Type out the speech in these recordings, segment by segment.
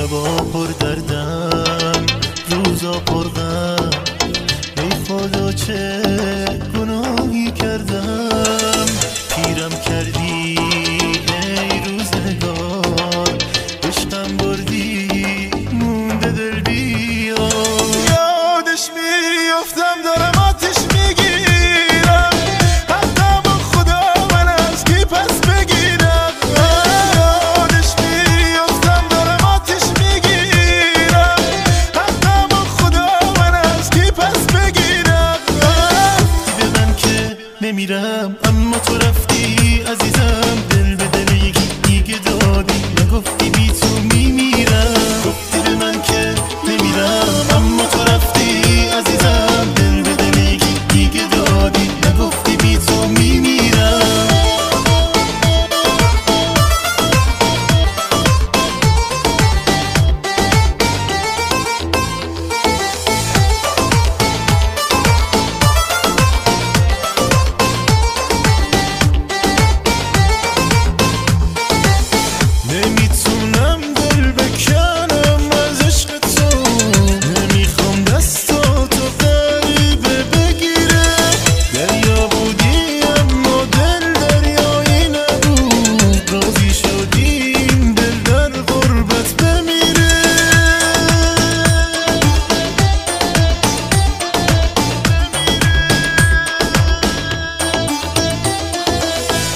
شبا پر دردم روزا پر غم، ای خدا چه گناهی کردم. پیرم کردی ای روزگار، عشقم بردی مونده دل بیار. یادش میافتم دارم آتش میگیرم، حقم خدا من از کی پس بگیرم. یادش میافتم دارم آتش میگیرم، حقم خدا من از کی پس بگیرم. به من که نمیرم اما تو رفتی عزیزم، دل به دل یکی دیگه دادی، نگفتی بی تو میمیرم. گفتی به من که نمیرم اما تو رفتی عزیزم، دل به دل یکی دیگه دادی، نگفتی بی تو میمیرم. نمیتونم دل بکنم از عشق تو، نمیخوام دستاتو غریبه بگیره. دریا بودی اما دل دریایی نبود، راضی شدیم دل در غربت بمیره.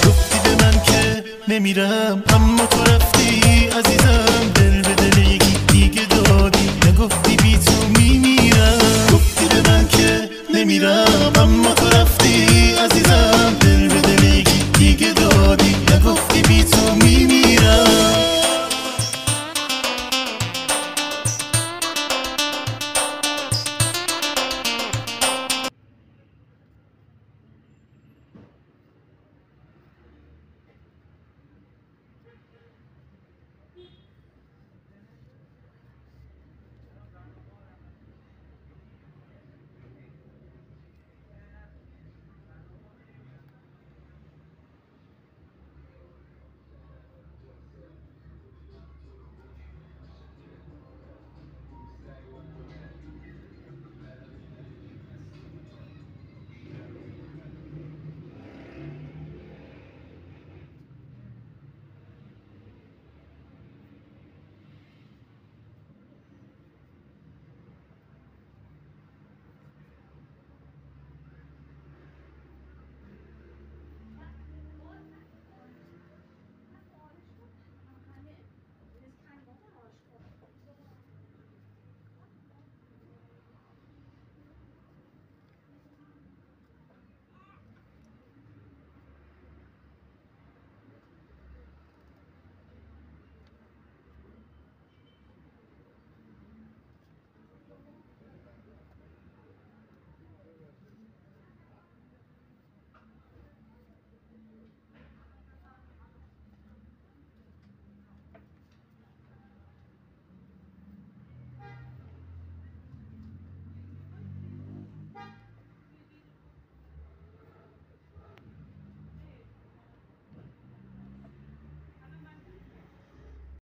گفتی به من که نمیرم اما تو رفتی عزیزم،